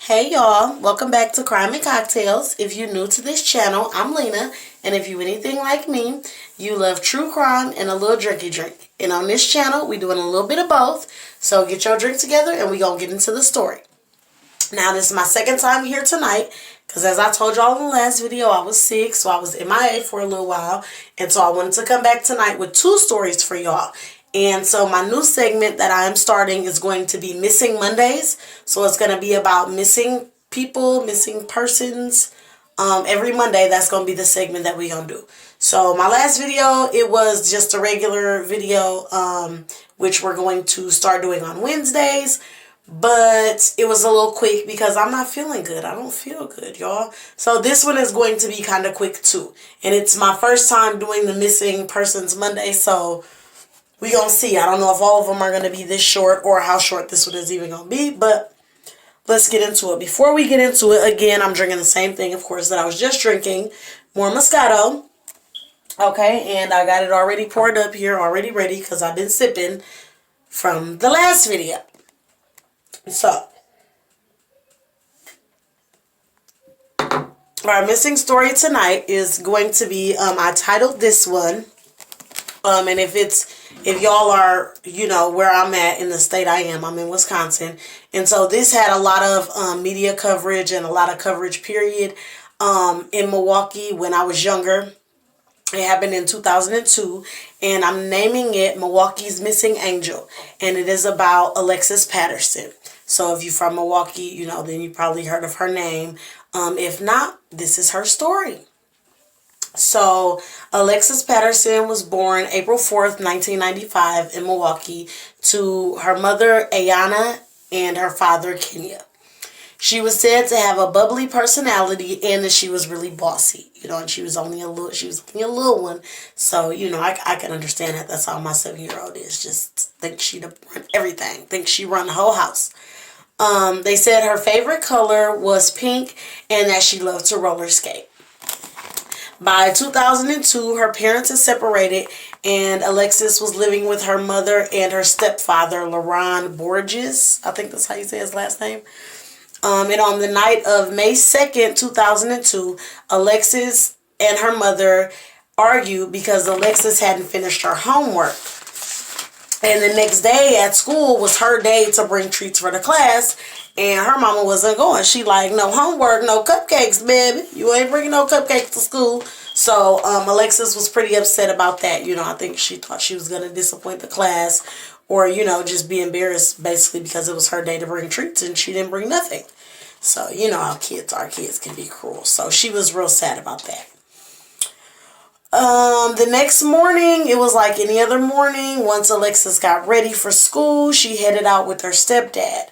Hey y'all, welcome back to Crime and Cocktails. If you're new to this channel, I'm Lena, and if you anything like me, you love true crime and a little drinky drink. And on this channel, we doing a little bit of both, so get your drink together and we gonna get into the story. Now, this is my second time here tonight, because as I told y'all in the last video, I was sick, so I was MIA for a little while, and so I wanted to come back tonight with two stories for y'all. And so my new segment that I am starting is going to be Missing Mondays. So it's going to be about missing people, missing persons. Every Monday, that's going to be the segment that we're going to do. So my last video, it was just a regular video, which we're going to start doing on Wednesdays. But it was a little quick because I'm not feeling good. I don't feel good, y'all. So this one is going to be kind of quick too. And it's my first time doing the Missing Persons Monday, so we gonna see. I don't know if all of them are gonna be this short or how short this one is even gonna be, but let's get into it. Before we get into it, again, I'm drinking the same thing, of course, that I was just drinking. More Moscato. Okay, and I got it already poured up here, already ready, because I've been sipping from the last video. So, our missing story tonight is going to be, I titled this one, and if y'all are, you know, where I'm at in the state I'm in Wisconsin. And so this had a lot of media coverage and a lot of coverage, period, in Milwaukee when I was younger. It happened in 2002, and I'm naming it Milwaukee's Missing Angel, and it is about Alexis Patterson. So if you're from Milwaukee, you know, then you probably heard of her name. If not, this is her story. So, Alexis Patterson was born April 4th, 1995 in Milwaukee to her mother, Ayana, and her father, Kenya. She was said to have a bubbly personality and that she was really bossy, you know, and she was only a little one. So, you know, I can understand that. That's how my 7-year-old is. Just think she'd run everything. Think she run the whole house. They said her favorite color was pink and that she loved to roller skate. By 2002, her parents had separated, and Alexis was living with her mother and her stepfather, Laron Borges. I think that's how you say his last name. And on the night of May 2nd, 2002, Alexis and her mother argued because Alexis hadn't finished her homework. And the next day at school was her day to bring treats for the class. And her mama wasn't going. She like, no homework, no cupcakes, baby. You ain't bringing no cupcakes to school. So Alexis was pretty upset about that. You know, I think she thought she was going to disappoint the class. Or, you know, just be embarrassed basically because it was her day to bring treats and she didn't bring nothing. So, you know how our kids can be cruel. So she was real sad about that. The next morning, it was like any other morning. Once Alexis got ready for school, she headed out with her stepdad.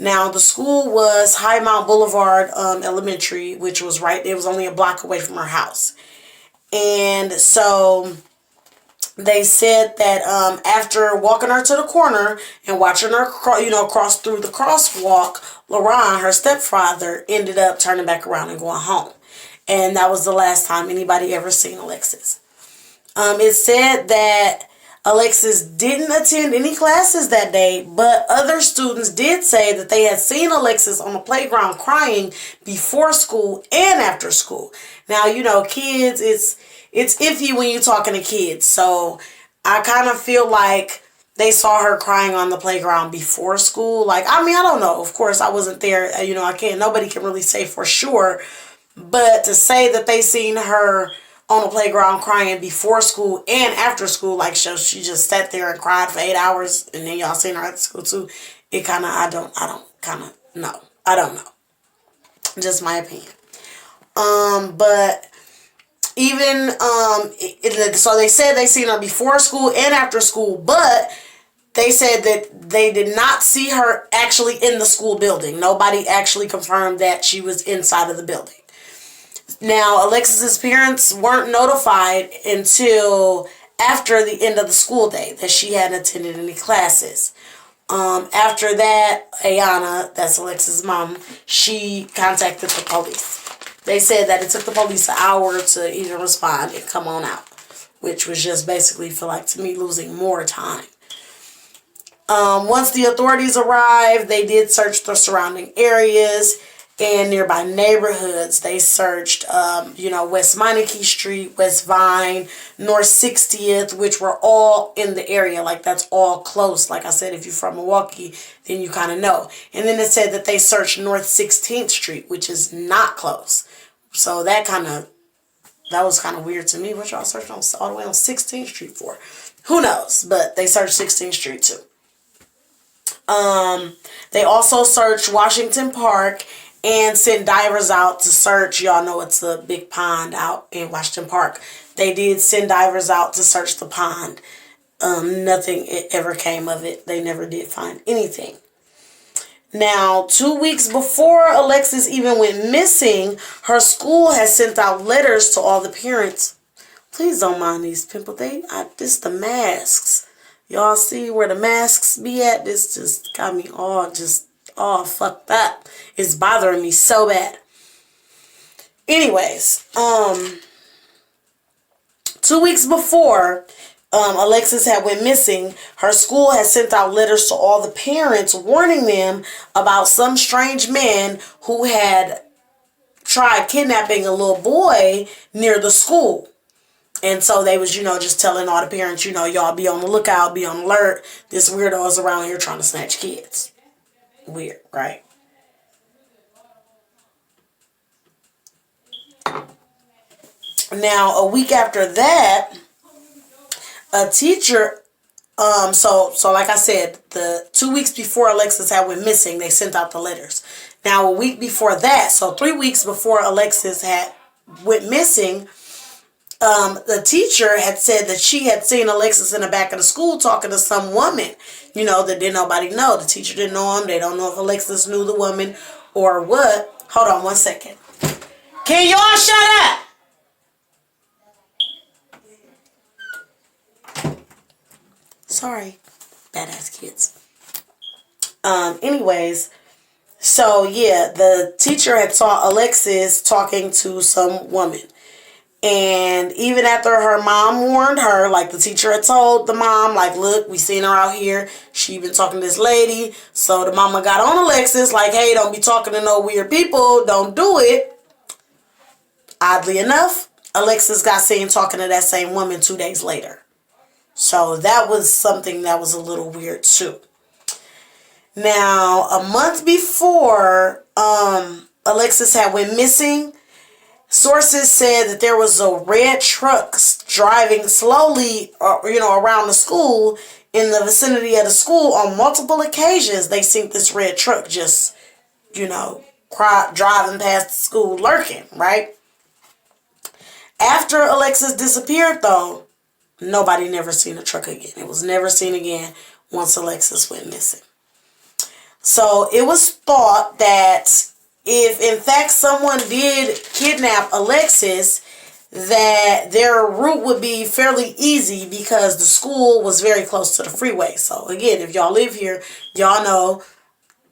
Now, the school was High Mount Boulevard Elementary, which was it was only a block away from her house. And so they said that after walking her to the corner and watching her, cross through the crosswalk, Laron, her stepfather, ended up turning back around and going home. And that was the last time anybody ever seen Alexis. It said that Alexis didn't attend any classes that day, but other students did say that they had seen Alexis on the playground crying before school and after school. Now, you know, kids, it's iffy when you're talking to kids. So I kind of feel like they saw her crying on the playground before school. Like, I mean, I don't know. Of course, I wasn't there. You know, nobody can really say for sure. But to say that they seen her on the playground crying before school and after school, like she just sat there and cried for 8 hours, and then y'all seen her at school too. It kind of, I don't know. Just my opinion. But even, so they said they seen her before school and after school, but they said that they did not see her actually in the school building. Nobody actually confirmed that she was inside of the building. Now, Alexis's parents weren't notified until after the end of the school day that she hadn't attended any classes. After that, Ayana, that's Alexis's mom, she contacted the police. They said that it took the police an hour to even respond and come on out, which was just basically, feel like to me, losing more time. Once the authorities arrived, they did search the surrounding areas. in nearby neighborhoods. They searched, West Monarchy Street, West Vine, North 60th, which were all in the area. Like, that's all close. Like I said, if you're from Milwaukee, then you kind of know. And then it said that they searched North 16th Street, which is not close. So that was kind of weird to me. What y'all searched on all the way on 16th Street for? Who knows? But they searched 16th Street too. They also searched Washington Park and sent divers out to search. Y'all know it's a big pond out in Washington Park. They did send divers out to search the pond. Nothing ever came of it. They never did find anything. Now, 2 weeks before Alexis even went missing, her school has sent out letters to all the parents. Please don't mind these people. This the masks. Y'all see where the masks be at? This just got me all fucked up. It's bothering me so bad. Anyways, 2 weeks before Alexis had went missing, her school had sent out letters to all the parents warning them about some strange man who had tried kidnapping a little boy near the school. And so they was, just telling all the parents, y'all be on the lookout, be on alert. This weirdo is around here trying to snatch kids. Weird, right? Now, a week after that, a teacher, so like I said, the 2 weeks before Alexis had went missing, they sent out the letters. Now, a week before that, so 3 weeks before Alexis had went missing, the teacher had said that she had seen Alexis in the back of the school talking to some woman, that didn't nobody know. The teacher didn't know him. They don't know if Alexis knew the woman or what. Hold on 1 second. Can y'all shut up? Sorry. Badass kids. Anyways, so yeah, the teacher had saw Alexis talking to some woman. And even after her mom warned her, like the teacher had told the mom, like, look, we seen her out here. She been talking to this lady. So the mama got on Alexis, like, hey, don't be talking to no weird people. Don't do it. Oddly enough, Alexis got seen talking to that same woman 2 days later. So that was something that was a little weird too. Now, a month before Alexis had went missing, sources said that there was a red truck driving slowly, around the school, in the vicinity of the school. On multiple occasions, they seen this red truck just, driving past the school, lurking, right? After Alexis disappeared, though, nobody never seen the truck again. It was never seen again once Alexis went missing. So it was thought that if in fact someone did kidnap Alexis, that their route would be fairly easy because the school was very close to the freeway. So again, if y'all live here, y'all know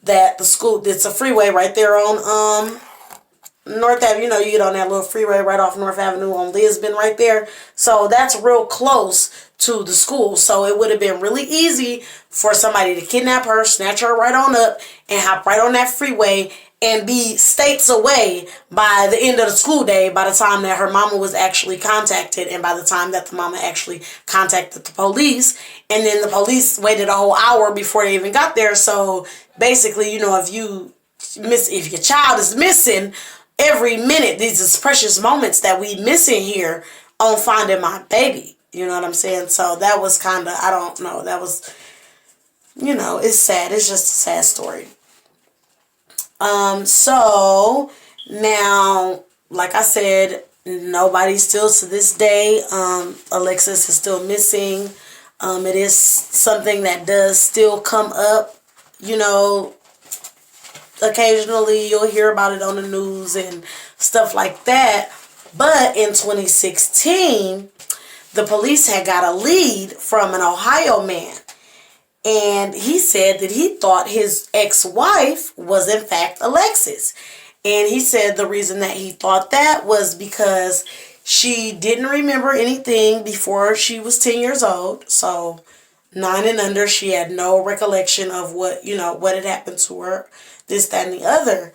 that the school, it's a freeway right there on North Avenue. You get on that little freeway right off North Avenue on Lisbon right there. So that's real close to the school. So it would have been really easy for somebody to kidnap her, snatch her right on up, and hop right on that freeway and be states away by the end of the school day, by the time that her mama was actually contacted, and by the time that the mama actually contacted the police. And then the police waited a whole hour before they even got there. So basically, if your child is missing, every minute, these is precious moments that we missing here on finding my baby. You know what I'm saying? So that was kind of, I don't know, that was, it's sad. It's just a sad story. So now, like I said, nobody still to this day, Alexis is still missing. It is something that does still come up, occasionally you'll hear about it on the news and stuff like that. But in 2016, the police had got a lead from an Ohio man. And he said that he thought his ex-wife was in fact Alexis. And he said the reason that he thought that was because she didn't remember anything before she was 10 years old. So 9 and under, she had no recollection of what had happened to her, this, that, and the other.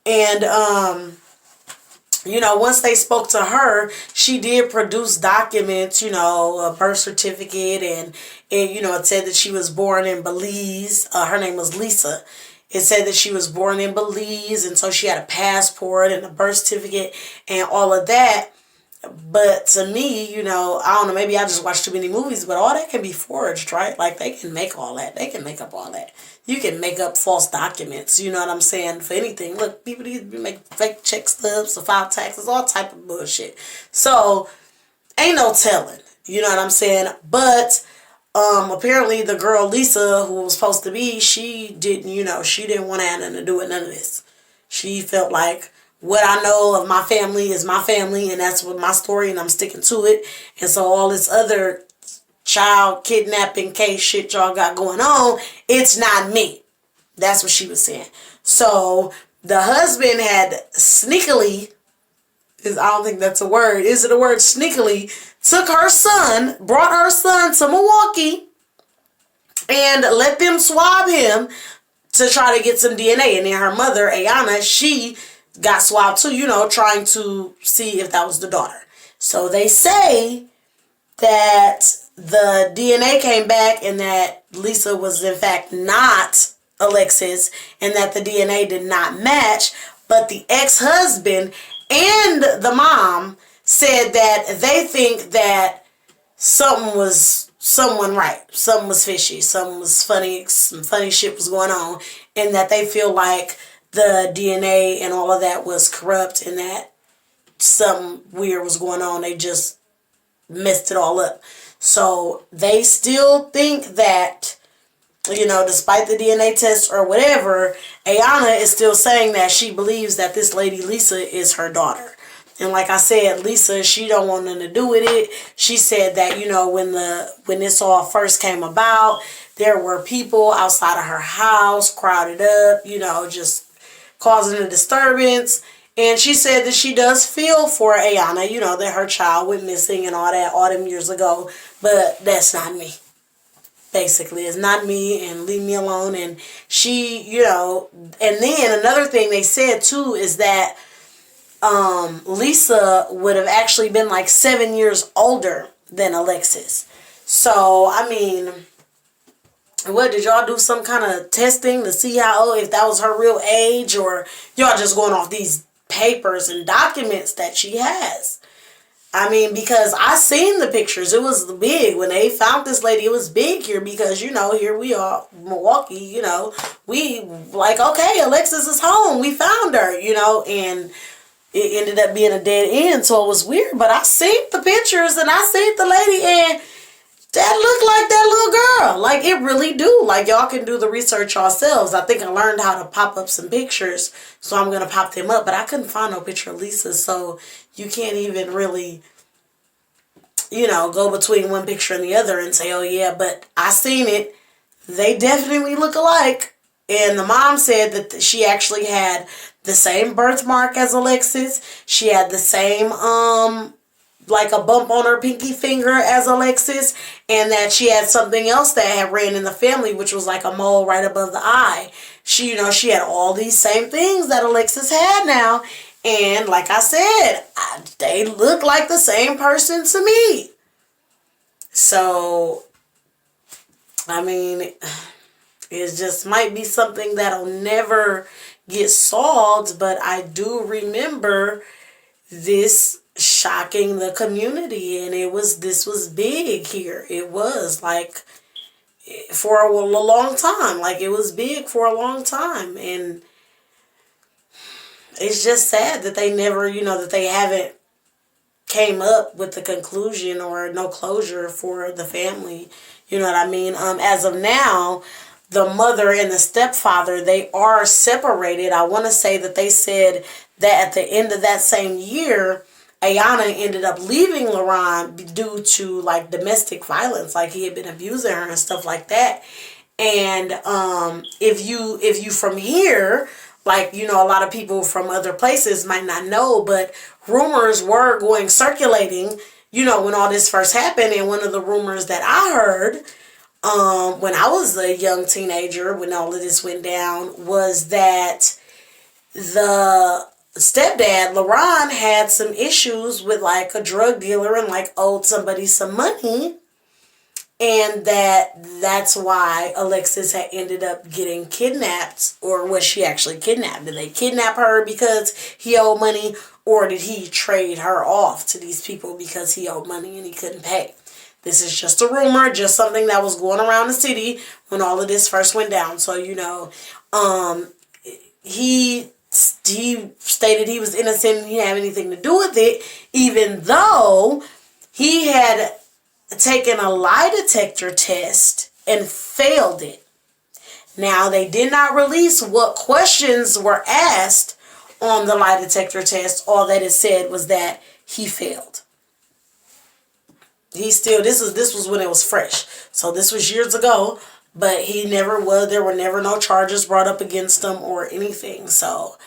And, once they spoke to her, she did produce documents, a birth certificate, and it said that she was born in Belize. Her name was Lisa. It said that she was born in Belize, and so she had a passport and a birth certificate and all of that. But to me, I don't know, maybe I just watch too many movies, but all that can be forged, right? Like, they can make all that. They can make up all that. You can make up false documents, you know what I'm saying, for anything. Look, people need to make fake check stubs, to file taxes, all type of bullshit. So, ain't no telling, you know what I'm saying? But, apparently the girl Lisa, who was supposed to be, she didn't, she didn't want to have nothing to do with none of this. She felt like, what I know of my family is my family, and that's what my story, and I'm sticking to it. And so all this other child kidnapping case shit y'all got going on, it's not me. That's what she was saying. So the husband had sneakily, I don't think that's a word. Is it a word? Sneakily took her son, brought her son to Milwaukee, and let them swab him to try to get some DNA. And then her mother, Ayana, she got swabbed too, trying to see if that was the daughter. So they say that the DNA came back and that Lisa was in fact not Alexis, and that the DNA did not match. But the ex-husband and the mom said that they think that something was fishy, something was funny, some funny shit was going on, and that they feel like the DNA and all of that was corrupt, and that something weird was going on. They just messed it all up. So they still think that, despite the DNA test or whatever, Ayana is still saying that she believes that this lady Lisa is her daughter. And like I said, Lisa, she don't want nothing to do with it. She said that, when this all first came about, there were people outside of her house crowded up, just causing a disturbance. And she said that she does feel for Ayana, that her child went missing and all that all them years ago. But that's not me. Basically, it's not me, and leave me alone. And she, and then another thing they said too is that Lisa would have actually been like 7 years older than Alexis. So, I mean, what, did y'all do some kind of testing to see if that was her real age, or y'all just going off these papers and documents that she has? I mean, because I seen the pictures. It was big. When they found this lady, it was big here because, here we are, Milwaukee, we like, okay, Alexis is home. We found her, and it ended up being a dead end. So it was weird. But I seen the pictures and I seen the lady, and that looked like that little girl. Like, it really do. Like, y'all can do the research yourselves. I think I learned how to pop up some pictures, so I'm going to pop them up. But I couldn't find no picture of Lisa, so you can't even really, go between one picture and the other and say, oh, yeah, but I seen it. They definitely look alike. And the mom said that she actually had the same birthmark as Alexis. She had the same, like a bump on her pinky finger as Alexis, and that she had something else that had ran in the family, which was like a mole right above the eye. She, she had all these same things that Alexis had now, and like I said, they look like the same person to me. So, I mean, it just might be something that'll never get solved, but I do remember this shocking the community, and this was big here. It was like for a long time. Like, it was big for a long time, and it's just sad that they never, that they haven't came up with the conclusion or no closure for the family. You know what I mean? As of now, the mother and the stepfather, they are separated. I want to say that they said that at the end of that same year, Ayana ended up leaving LaRon due to like domestic violence, like he had been abusing her and stuff like that. And if you from here, like, a lot of people from other places might not know, but rumors were circulating, when all this first happened. And one of the rumors that I heard when I was a young teenager, when all of this went down, was that the stepdad, LaRon, had some issues with like a drug dealer and like owed somebody some money. And that's why Alexis had ended up getting kidnapped. Or was she actually kidnapped? Did they kidnap her because he owed money? Or did he trade her off to these people because he owed money and he couldn't pay? This is just a rumor, just something that was going around the city when all of this first went down. So, he stated he was innocent and he didn't have anything to do with it, even though he had taken a lie detector test and failed it. Now, they did not release what questions were asked on the lie detector test. All that it said was that he failed. This was when it was fresh. So this was years ago, but there were never no charges brought up against him or anything. So,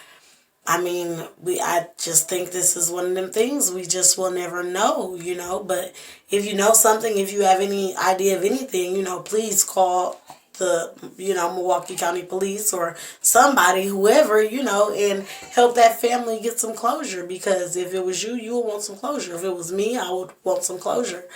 I just think this is one of them things we just will never know, but if you know something, if you have any idea of anything, please call the, Milwaukee County Police or somebody, whoever, and help that family get some closure, because if it was you, you would want some closure. If it was me, I would want some closure,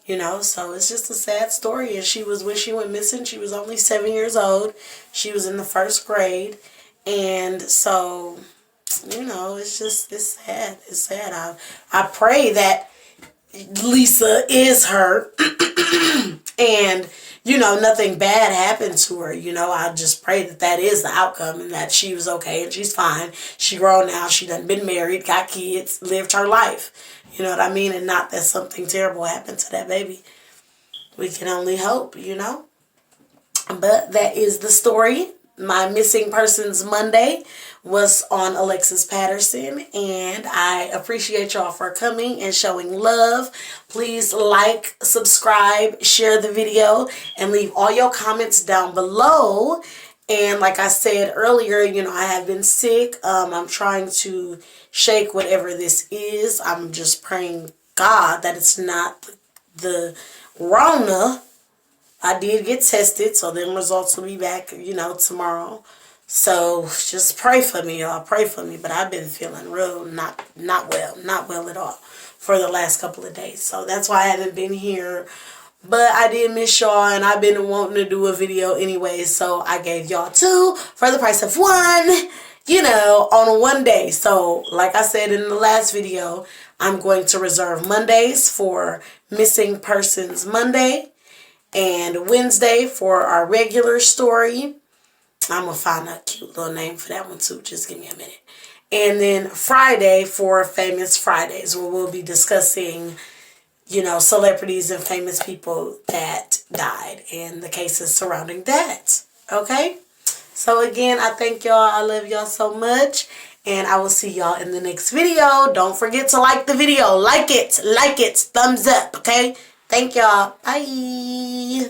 so it's just a sad story. And when she went missing, she was only 7 years old. She was in the first grade. And so, it's sad. It's sad. I pray that Lisa is her and, nothing bad happened to her. I just pray that is the outcome and that she was okay and she's fine. She grown now. She done been married, got kids, lived her life. You know what I mean? And not that something terrible happened to that baby. We can only hope, But that is the story. My Missing Persons Monday was on Alexis Patterson, and I appreciate y'all for coming and showing love. Please like, subscribe, share the video, and leave all your comments down below. And like I said earlier, I have been sick. I'm trying to shake whatever this is. I'm just praying God that it's not the Rona. I did get tested, so them results will be back, tomorrow. So just pray for me, y'all. Pray for me. But I've been feeling real not well at all for the last couple of days. So that's why I haven't been here. But I did miss y'all, and I've been wanting to do a video anyway. So I gave y'all 2 for the price of 1, on one day. So like I said in the last video, I'm going to reserve Mondays for Missing Persons Monday. And Wednesday for our regular story. I'm going to find a cute little name for that one too. Just give me a minute. And then Friday for Famous Fridays, where we'll be discussing, celebrities and famous people that died and the cases surrounding that. Okay? So again, I thank y'all. I love y'all so much. And I will see y'all in the next video. Don't forget to like the video. Like it. Thumbs up. Okay? Thank y'all. Bye.